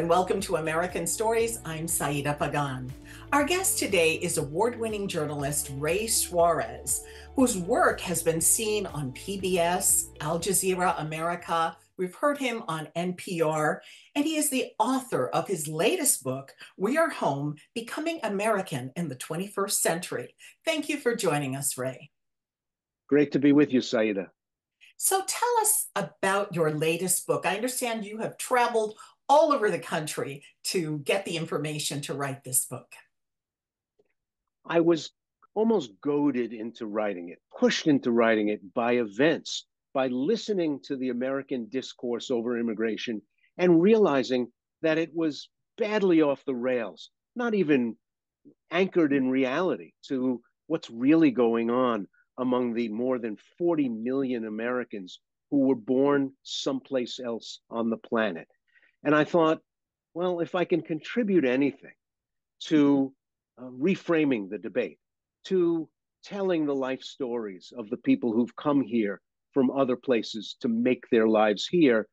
Welcome to American Stories. I'm Saida Pagan. Our guest today is award-winning journalist Ray Suarez, whose work has been seen on PBS, Al Jazeera America. We've heard him on NPR, and he is the author of his latest book, We Are Home: Becoming American in the 21st Century. Thank you for joining us, Ray. Great to be with you, Saida. So tell us about your latest book. I understand you have traveled all over the country to get the information to write this book. I was almost goaded into writing it, pushed into writing it by events, by listening to the American discourse over immigration and realizing that it was badly off the rails, not even anchored in reality to what's really going on among the more than 40 million Americans who were born someplace else on the planet. And I thought, well, if I can contribute anything to reframing the debate, to telling the life stories of the people who've come here from other places to make their lives here,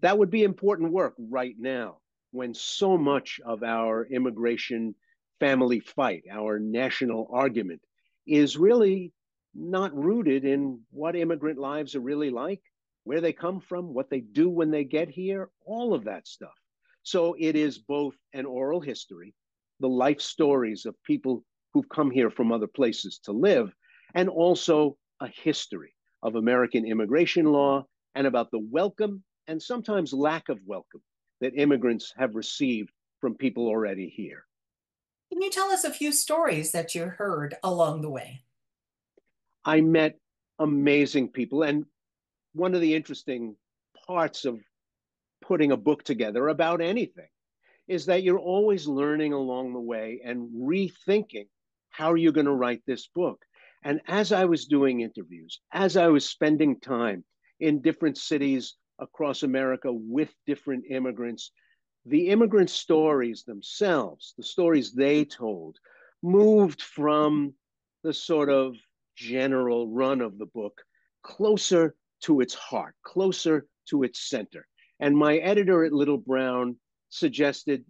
that would be important work right now when so much of our immigration family fight, our national argument, is really not rooted in what immigrant lives are really like, where they come from, what they do when they get here, all of that stuff. So it is both an oral history, the life stories of people who've come here from other places to live, and also a history of American immigration law and about the welcome and sometimes lack of welcome that immigrants have received from people already here. Can you tell us a few stories that you heard along the way? I met amazing people, and one of the interesting parts of putting a book together about anything is that you're always learning along the way and rethinking how you're going to write this book. And as I was doing interviews, as I was spending time in different cities across America with different immigrants, the immigrant stories themselves, the stories they told, moved from the sort of general run of the book closer to its heart, closer to its center. And my editor at Little Brown suggested,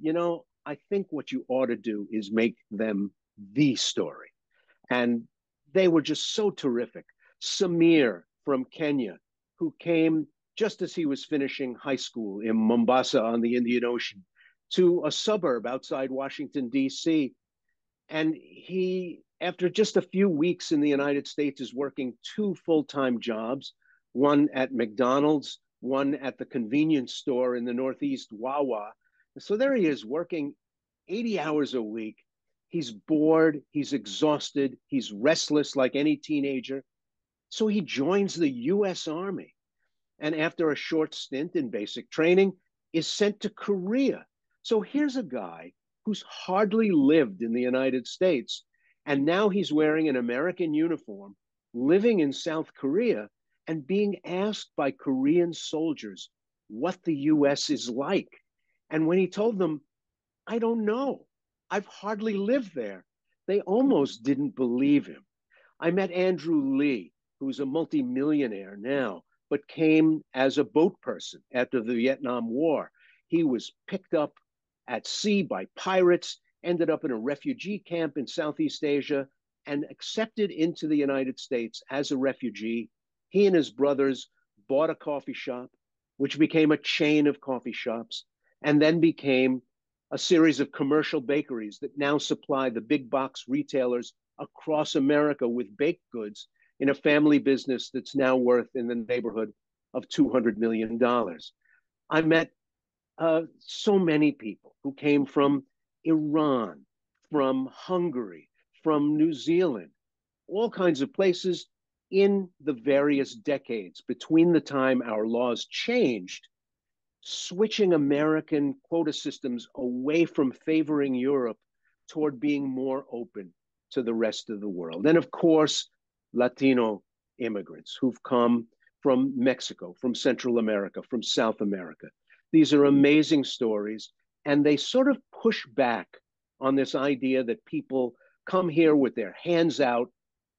I think what you ought to do is make them the story. And they were just so terrific. Samir from Kenya, who came just as he was finishing high school in Mombasa on the Indian Ocean to a suburb outside Washington, D.C. And he, after just a few weeks in the United States, is working 2 full-time jobs, one at McDonald's, one at the convenience store in the Northeast, Wawa. So there he is working 80 hours a week. He's bored, he's exhausted, he's restless like any teenager. So he joins the US Army. And after a short stint in basic training, is sent to Korea. So here's a guy who's hardly lived in the United States. And now he's wearing an American uniform, living in South Korea, and being asked by Korean soldiers what the US is like. And when he told them, I don't know, I've hardly lived there, they almost didn't believe him. I met Andrew Lee, who's a multimillionaire now, but came as a boat person after the Vietnam War. He was picked up at sea by pirates, ended up in a refugee camp in Southeast Asia, and accepted into the United States as a refugee. He and his brothers bought a coffee shop, which became a chain of coffee shops, and then became a series of commercial bakeries that now supply the big box retailers across America with baked goods in a family business that's now worth in the neighborhood of $200 million. I met so many people who came from Iran, from Hungary, from New Zealand, all kinds of places in the various decades between the time our laws changed, switching American quota systems away from favoring Europe toward being more open to the rest of the world. And of course, Latino immigrants who've come from Mexico, from Central America, from South America. These are amazing stories, and they sort of push back on this idea that people come here with their hands out,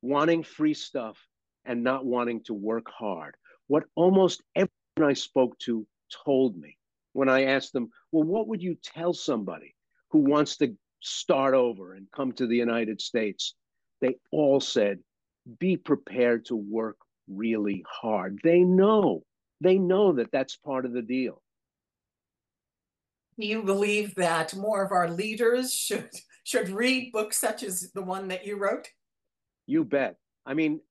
wanting free stuff and not wanting to work hard. What almost everyone I spoke to told me when I asked them, well, what would you tell somebody who wants to start over and come to the United States? They all said, be prepared to work really hard. They know that that's part of the deal. Do you believe that more of our leaders should read books such as the one that you wrote? You bet. I mean,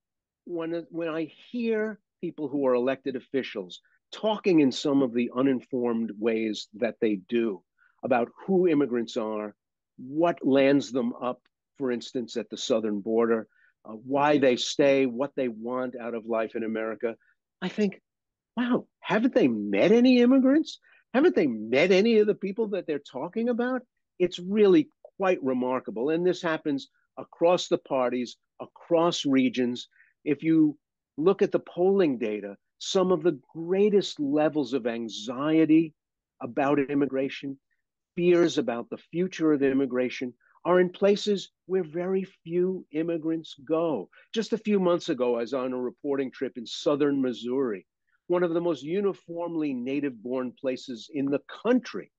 when I hear people who are elected officials talking in some of the uninformed ways that they do about who immigrants are, what lands them up, for instance, at the southern border, why they stay, what they want out of life in America, I think, wow, haven't they met any immigrants? Haven't they met any of the people that they're talking about? It's really quite remarkable. And this happens across the parties, across regions. If you look at the polling data, some of the greatest levels of anxiety about immigration, fears about the future of immigration, are in places where very few immigrants go. Just a few months ago, I was on a reporting trip in southern Missouri, one of the most uniformly native born places in the country.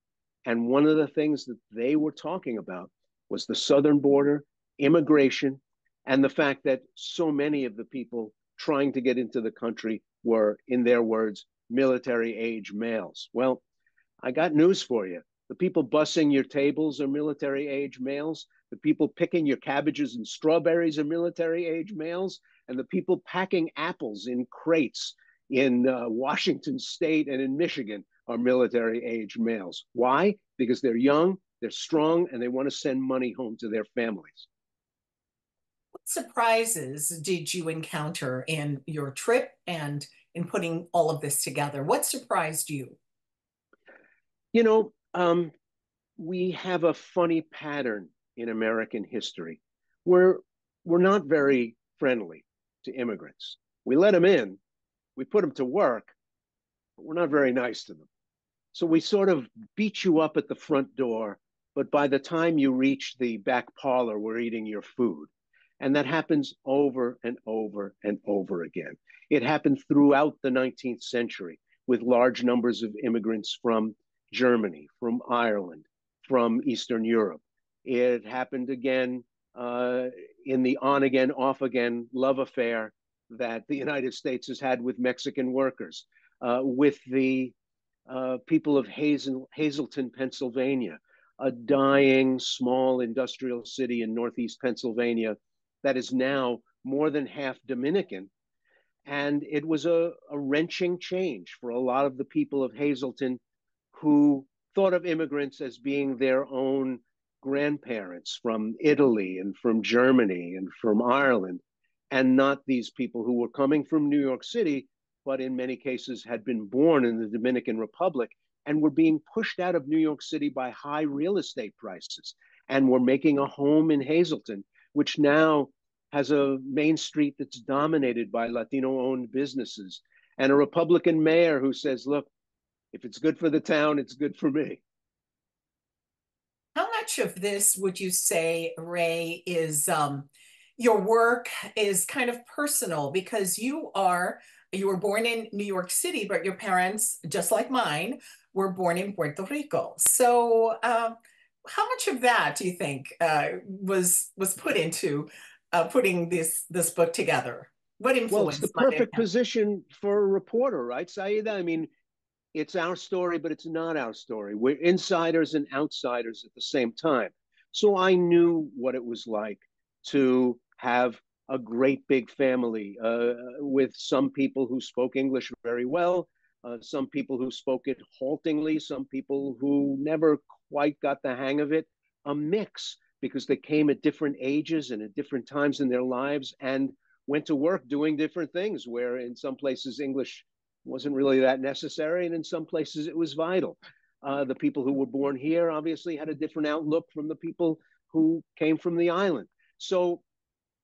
And one of the things that they were talking about was the southern border, immigration, and the fact that so many of the people trying to get into the country were, in their words, military age males. Well, I got news for you. The people bussing your tables are military age males. The people picking your cabbages and strawberries are military age males. And the people packing apples in crates in Washington State and in Michigan are military age males. Why? Because they're young, they're strong, and they want to send money home to their families. What surprises did you encounter in your trip and in putting all of this together? What surprised you? You know, we have a funny pattern in American history. We're not very friendly to immigrants. We let them in, we put them to work, but we're not very nice to them. So we sort of beat you up at the front door, but by the time you reach the back parlor, we're eating your food. And that happens over and over and over again. It happened throughout the 19th century with large numbers of immigrants from Germany, from Ireland, from Eastern Europe. It happened again in the on again, off again love affair that the United States has had with Mexican workers, with the people of Hazleton, Pennsylvania, a dying small industrial city in Northeast Pennsylvania that is now more than half Dominican. And it was a wrenching change for a lot of the people of Hazleton who thought of immigrants as being their own grandparents from Italy and from Germany and from Ireland, and not these people who were coming from New York City, but in many cases had been born in the Dominican Republic and were being pushed out of New York City by high real estate prices and were making a home in Hazleton, which now has a main street that's dominated by Latino-owned businesses and a Republican mayor who says, look, if it's good for the town, it's good for me. How much of this would you say, Ray, is your work is kind of personal because you were born in New York City, but your parents, just like mine, were born in Puerto Rico. So, how much of that do you think was put into putting this book together? What Well, it's the influence might it perfect have? position for a reporter, right, Saida? I mean, it's our story, but it's not our story. We're insiders and outsiders at the same time. So I knew what it was like to have a great big family with some people who spoke English very well, some people who spoke it haltingly, some people who never quite got the hang of it, a mix because they came at different ages and at different times in their lives and went to work doing different things, where in some places English wasn't really that necessary, and in some places it was vital. The people who were born here obviously had a different outlook from the people who came from the island. So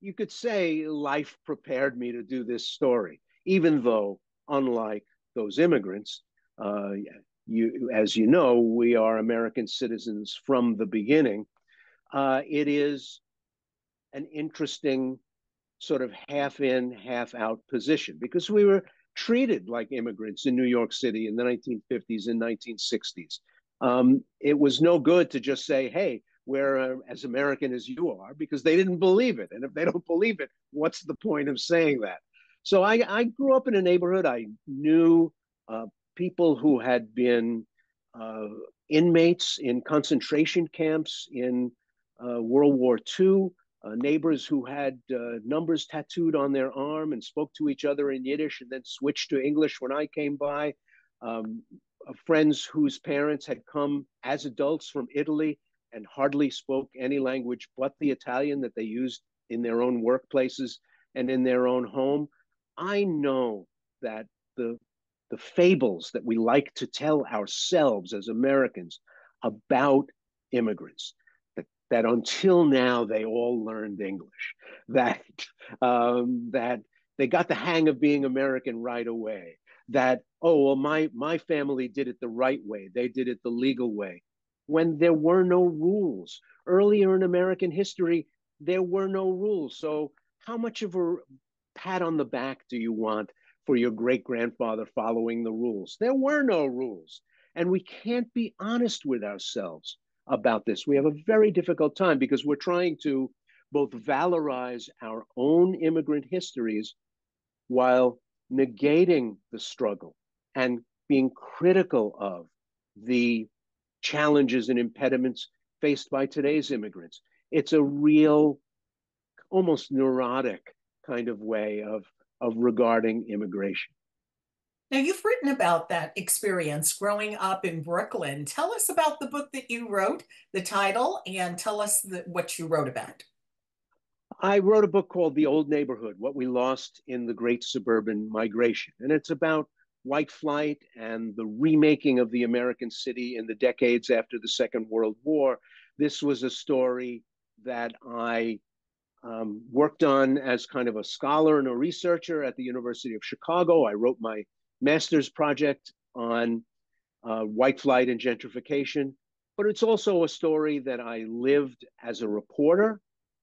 you could say life prepared me to do this story, even though unlike those immigrants, as you know, we are American citizens from the beginning. It is an interesting sort of half in, half out position because we were treated like immigrants in New York City in the 1950s and 1960s. It was no good to just say, hey, we're as American as you are, because they didn't believe it. And if they don't believe it, what's the point of saying that? So I grew up in a neighborhood. I knew people who had been inmates in concentration camps in World War II, neighbors who had numbers tattooed on their arm and spoke to each other in Yiddish and then switched to English when I came by. Friends whose parents had come as adults from Italy and hardly spoke any language but the Italian that they used in their own workplaces and in their own home. I know that the fables that we like to tell ourselves as Americans about immigrants, that until now they all learned English, that they got the hang of being American right away, that, oh, well, my family did it the right way, they did it the legal way, when there were no rules. Earlier in American history, there were no rules. So how much of a pat on the back do you want for your great-grandfather following the rules? There were no rules. And we can't be honest with ourselves about this. We have a very difficult time because we're trying to both valorize our own immigrant histories while negating the struggle and being critical of the challenges and impediments faced by today's immigrants. It's a real, almost neurotic kind of way of regarding immigration. Now, you've written about that experience growing up in Brooklyn. Tell us about the book that you wrote, the title, and tell us what you wrote about. I wrote a book called The Old Neighborhood, What We Lost in the Great Suburban Migration. And it's about white flight and the remaking of the American city in the decades after the Second World War. This was a story that I worked on as kind of a scholar and a researcher at the University of Chicago. I wrote my master's project on white flight and gentrification, but it's also a story that I lived as a reporter,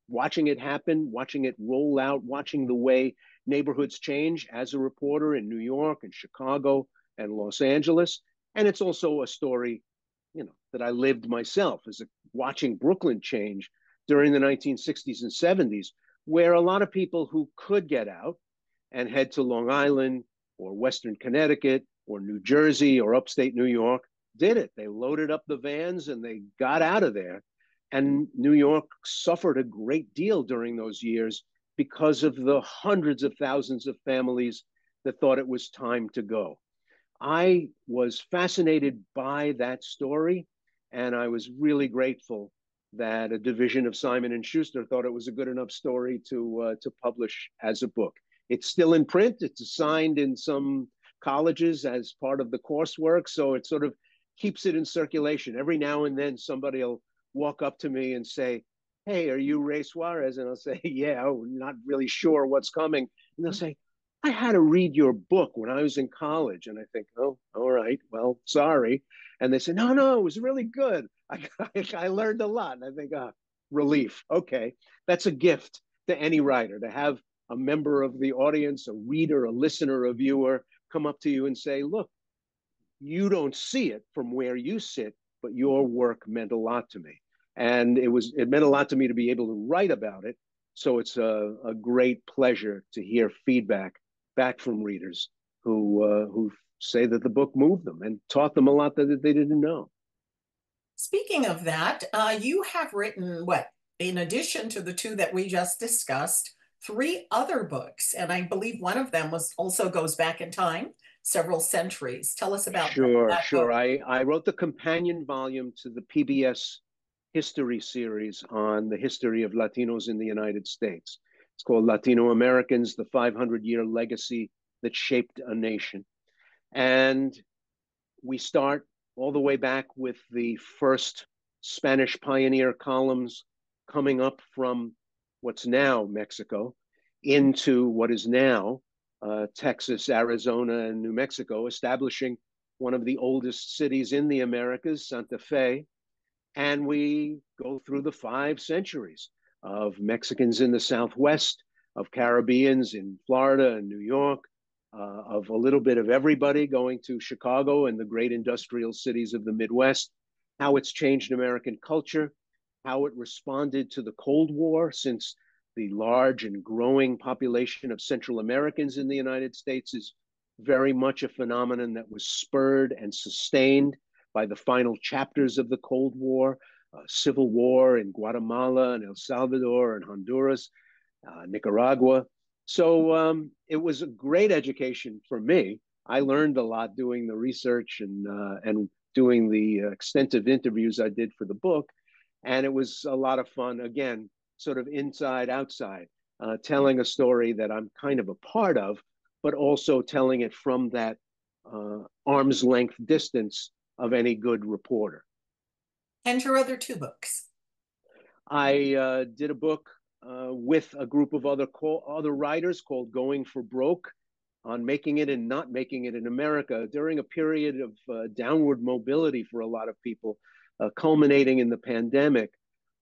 watching it happen, watching it roll out, watching the way neighborhoods change as a reporter in New York and Chicago and Los Angeles. And it's also a story, that I lived myself watching Brooklyn change during the 1960s and 70s, where a lot of people who could get out and head to Long Island or Western Connecticut or New Jersey or upstate New York did it. They loaded up the vans and they got out of there. And New York suffered a great deal during those years because of the hundreds of thousands of families that thought it was time to go. I was fascinated by that story, and I was really grateful that a division of Simon & Schuster thought it was a good enough story to publish as a book. It's still in print. It's assigned in some colleges as part of the coursework, so it sort of keeps it in circulation. Every now and then somebody will walk up to me and say, hey, are you Ray Suarez? And I'll say, yeah, not really sure what's coming. And they'll say, I had to read your book when I was in college. And I think, oh, all right, well, sorry. And they say, no, it was really good. I learned a lot. And I think, relief. Okay, that's a gift to any writer, to have a member of the audience, a reader, a listener, a viewer come up to you and say, look, you don't see it from where you sit, but your work meant a lot to me. And it meant a lot to me to be able to write about it. So it's a great pleasure to hear feedback back from readers who say that the book moved them and taught them a lot that they didn't know. Speaking of that, you have written in addition to the two that we just discussed, 3 other books, and I believe one of them also goes back in time, several centuries. Tell us about that Sure. book. I wrote the companion volume to the PBS history series on the history of Latinos in the United States. It's called Latino Americans, the 500-year legacy that shaped a nation. And we start all the way back with the first Spanish pioneer columns coming up from what's now Mexico into what is now Texas, Arizona, and New Mexico, establishing one of the oldest cities in the Americas, Santa Fe. And we go through the 5 centuries of Mexicans in the Southwest, of Caribbeans in Florida and New York, of a little bit of everybody going to Chicago and the great industrial cities of the Midwest, how it's changed American culture, how it responded to the Cold War, since the large and growing population of Central Americans in the United States is very much a phenomenon that was spurred and sustained by the final chapters of the Cold War, civil war in Guatemala and El Salvador and Honduras, Nicaragua. So it was a great education for me. I learned a lot doing the research and doing the extensive interviews I did for the book. And it was a lot of fun, again, sort of inside, outside, telling a story that I'm kind of a part of, but also telling it from that arm's length distance of any good reporter. And your other 2 books? I did a book with a group of other writers called Going for Broke, on making it and not making it in America during a period of downward mobility for a lot of people, culminating in the pandemic.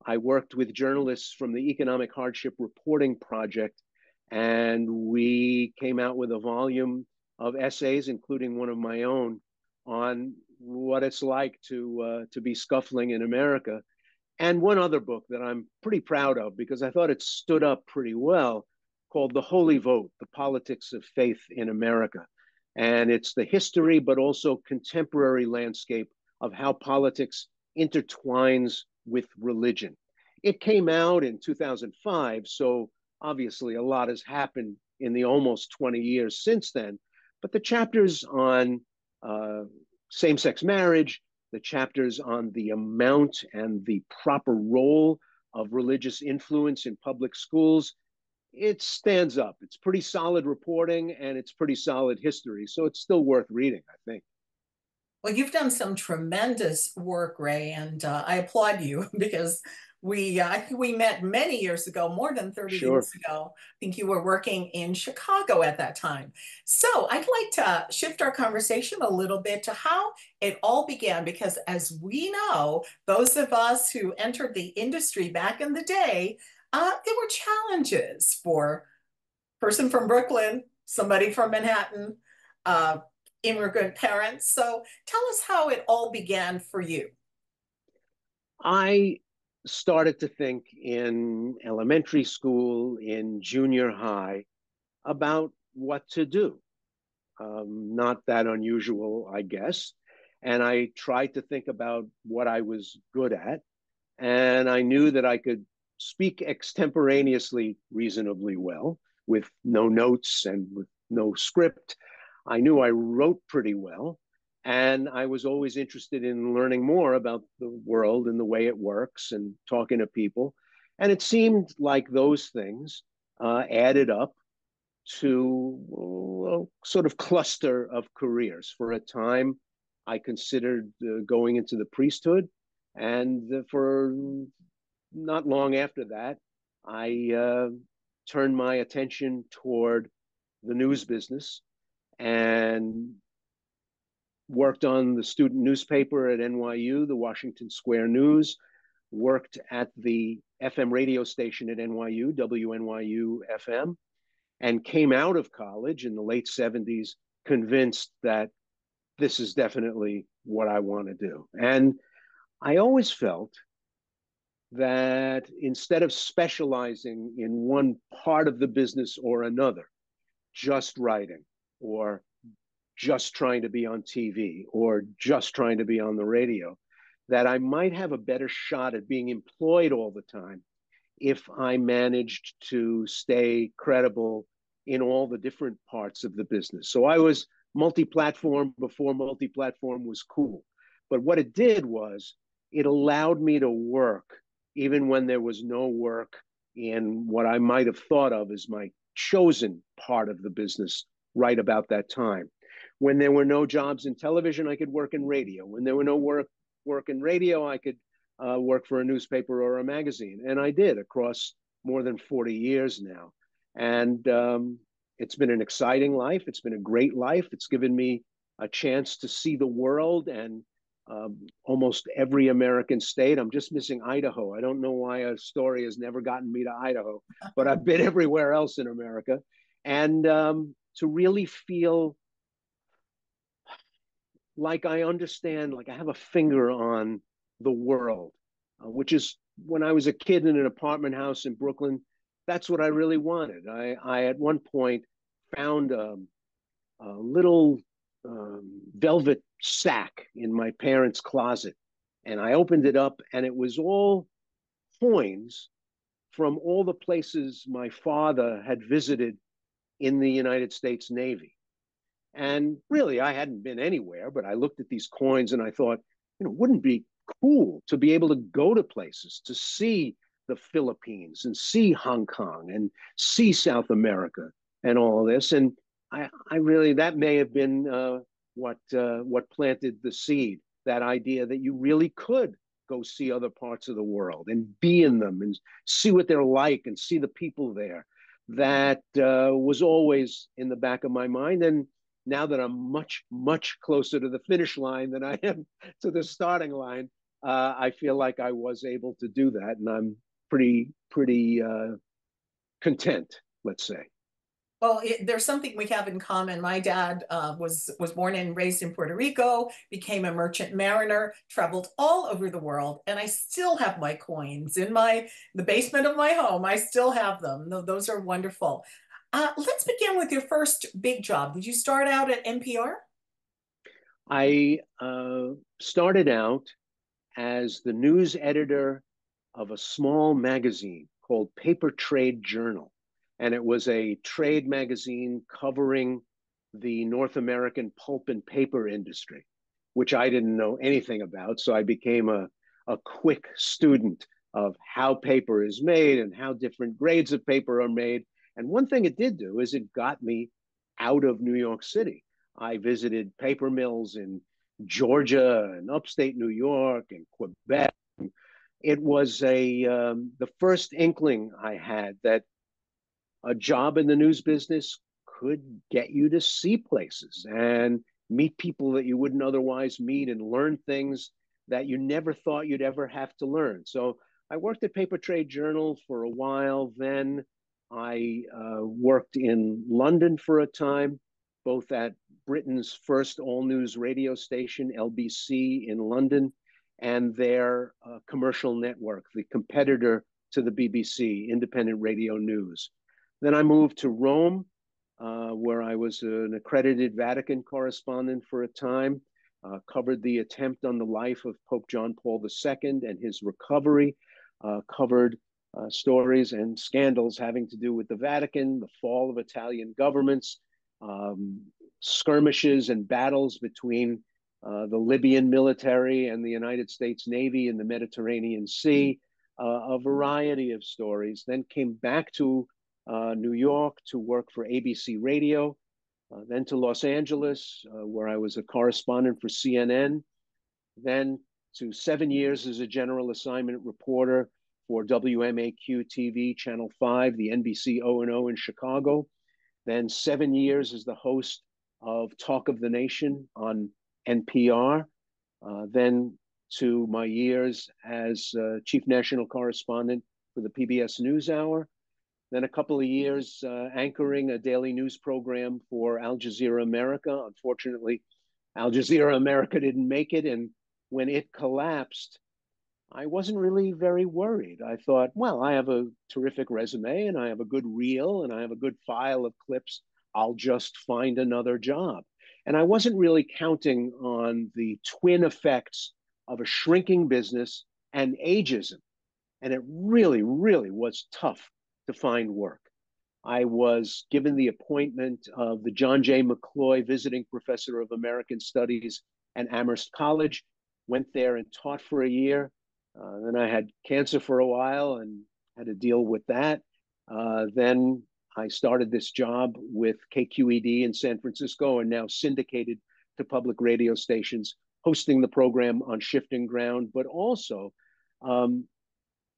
I worked with journalists from the Economic Hardship Reporting Project, and we came out with a volume of essays, including one of my own, on what it's like to be scuffling in America. And one other book that I'm pretty proud of because I thought it stood up pretty well, called The Holy Vote, The Politics of Faith in America. And it's the history, but also contemporary landscape of how politics intertwines with religion. It came out in 2005, so obviously a lot has happened in the almost 20 years since then. But the chapters on same-sex marriage, the chapters on the amount and the proper role of religious influence in public schools, it stands up. It's pretty solid reporting and it's pretty solid history. So it's still worth reading, I think. Well, you've done some tremendous work, Ray, and I applaud you because I think we met many years ago, more than 30 Sure. years ago. I think you were working in Chicago at that time. So I'd like to shift our conversation a little bit to how it all began, because as we know, those of us who entered the industry back in the day, there were challenges for a person from Brooklyn, somebody from Manhattan, uh, immigrant parents. So tell us how it all began for you. I started to think in elementary school, in junior high, about what to do. Not that unusual, I guess. And I tried to think about what I was good at. And I knew that I could speak extemporaneously reasonably well with no notes and with no script. I knew I wrote pretty well. And I was always interested in learning more about the world and the way it works and talking to people. And it seemed like those things added up to a sort of cluster of careers. For a time, I considered going into the priesthood. And for not long after that, I turned my attention toward the news business and worked on the student newspaper at NYU, the Washington Square News, worked at the FM radio station at NYU, WNYU FM, and came out of college in the late 70s convinced that this is definitely what I want to do. And I always felt that instead of specializing in one part of the business or another, just writing or just trying to be on TV or just trying to be on the radio, that I might have a better shot at being employed all the time if I managed to stay credible in all the different parts of the business. So I was multi-platform before multi-platform was cool. But what it did was it allowed me to work even when there was no work in what I might have thought of as my chosen part of the business right about that time. When there were no jobs in television, I could work in radio. When there were no work in radio, I could work for a newspaper or a magazine. And I did across more than 40 years now. And It's been an exciting life. It's been a great life. It's given me a chance to see the world and almost every American state. I'm just missing Idaho. I don't know why a story has never gotten me to Idaho, but I've been everywhere else in America. And to really feel like I understand, like I have a finger on the world, which is when I was a kid in an apartment house in Brooklyn, that's what I really wanted. I at one point found a little velvet sack in my parents' closet, and I opened it up, and it was all coins from all the places my father had visited in the United States Navy. And really, I hadn't been anywhere, but I looked at these coins and I thought, wouldn't it be cool to be able to go to places, to see the Philippines and see Hong Kong and see South America and all this. And I really, that may have been what planted the seed, that idea that you really could go see other parts of the world and be in them and see what they're like and see the people there. That was always in the back of my mind. And now that I'm much, much closer to the finish line than I am to the starting line, I feel like I was able to do that. And I'm pretty content, let's say. Well, there's something we have in common. My dad was born and raised in Puerto Rico, became a merchant mariner, traveled all over the world, and I still have my coins in the basement of my home. I still have them. Those are wonderful. Let's begin with your first big job. Did you start out at NPR? I started out as the news editor of a small magazine called Paper Trade Journal. And it was a trade magazine covering the North American pulp and paper industry, which I didn't know anything about. So I became a quick student of how paper is made and how different grades of paper are made. And one thing it did do is it got me out of New York City. I visited paper mills in Georgia and upstate New York and Quebec. It was the first inkling I had that a job in the news business could get you to see places and meet people that you wouldn't otherwise meet and learn things that you never thought you'd ever have to learn. So I worked at Paper Trade Journal for a while. Then I worked in London for a time, both at Britain's first all-news radio station, LBC in London, and their commercial network, the competitor to the BBC, Independent Radio News. Then I moved to Rome, where I was an accredited Vatican correspondent for a time, covered the attempt on the life of Pope John Paul II and his recovery, covered stories and scandals having to do with the Vatican, the fall of Italian governments, skirmishes and battles between the Libyan military and the United States Navy in the Mediterranean Sea, a variety of stories. Then came back to New York to work for ABC Radio, then to Los Angeles, where I was a correspondent for CNN, then to 7 years as a general assignment reporter for WMAQ TV, Channel 5, the NBC O&O in Chicago, then 7 years as the host of Talk of the Nation on NPR, then to my years as chief national correspondent for the PBS NewsHour, then a couple of years anchoring a daily news program for Al Jazeera America. Unfortunately, Al Jazeera America didn't make it. And when it collapsed, I wasn't really very worried. I thought, well, I have a terrific resume and I have a good reel and I have a good file of clips. I'll just find another job. And I wasn't really counting on the twin effects of a shrinking business and ageism. And it really, really was tough to find work. I was given the appointment of the John J. McCloy Visiting Professor of American Studies at Amherst College, went there and taught for a year. Then I had cancer for a while and had to deal with that. Then I started this job with KQED in San Francisco and now syndicated to public radio stations, hosting the program on Shifting Ground, but also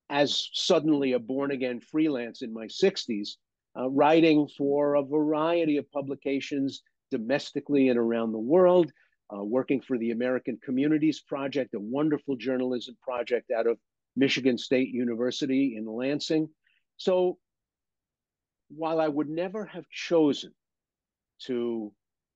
as suddenly a born-again freelance in my 60s, writing for a variety of publications domestically and around the world, working for the American Communities Project, a wonderful journalism project out of Michigan State University in Lansing. So while I would never have chosen to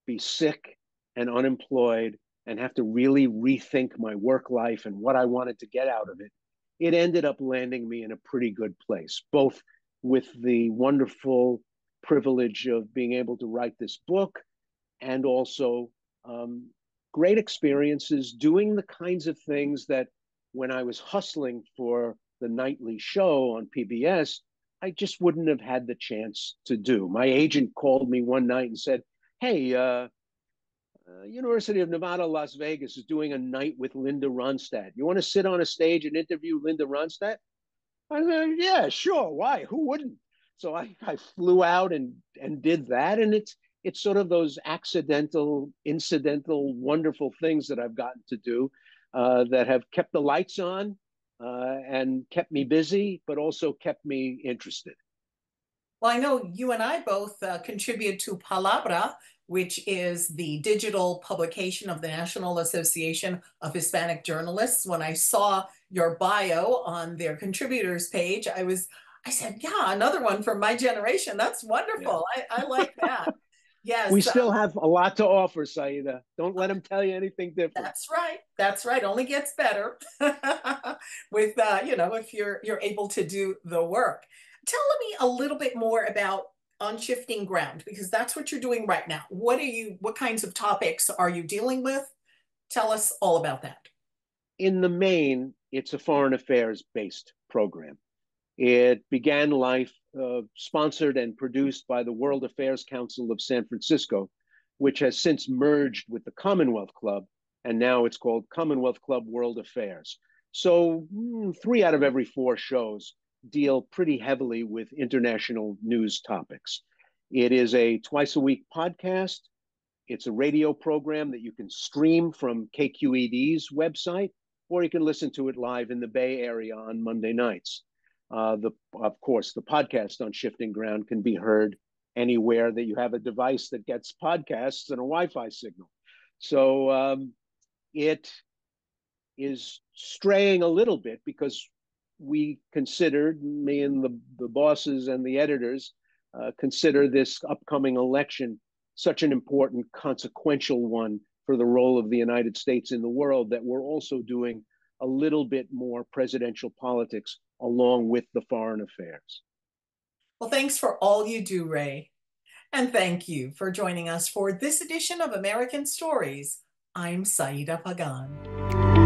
be sick and unemployed and have to really rethink my work life and what I wanted to get out of it, it ended up landing me in a pretty good place, both with the wonderful privilege of being able to write this book and also great experiences doing the kinds of things that when I was hustling for the nightly show on PBS, I just wouldn't have had the chance to do. My agent called me one night and said, hey, University of Nevada, Las Vegas is doing a night with Linda Ronstadt. You want to sit on a stage and interview Linda Ronstadt? I said, yeah, sure. Why? Who wouldn't? So I flew out and did that. And it's sort of those accidental, incidental, wonderful things that I've gotten to do that have kept the lights on and kept me busy, but also kept me interested. Well, I know you and I both contribute to Palabra, which is the digital publication of the National Association of Hispanic Journalists. When I saw your bio on their contributors page, I said, yeah, another one from my generation. That's wonderful. Yeah. I like that. We Yes, still have a lot to offer, Saida. Don't let them tell you anything different. that's right. That's right. Only gets better with if you're able to do the work. Tell me a little bit more about On Shifting Ground, because that's what you're doing right now. What kinds of topics are you dealing with? Tell us all about that. In the main, it's a foreign affairs based program. It began life sponsored and produced by the World Affairs Council of San Francisco, which has since merged with the Commonwealth Club, and now it's called Commonwealth Club World Affairs. So 3 out of every 4 shows deal pretty heavily with international news topics. It is a twice-a-week podcast. It's a radio program that you can stream from KQED's website, or you can listen to it live in the Bay Area on Monday nights. Of course, the podcast On Shifting Ground can be heard anywhere that you have a device that gets podcasts and a Wi-Fi signal. So it is straying a little bit because we considered, me and the bosses and the editors, consider this upcoming election such an important, consequential one for the role of the United States in the world that we're also doing a little bit more presidential politics along with the foreign affairs. Well, thanks for all you do, Ray. And thank you for joining us for this edition of American Stories. I'm Saida Pagan.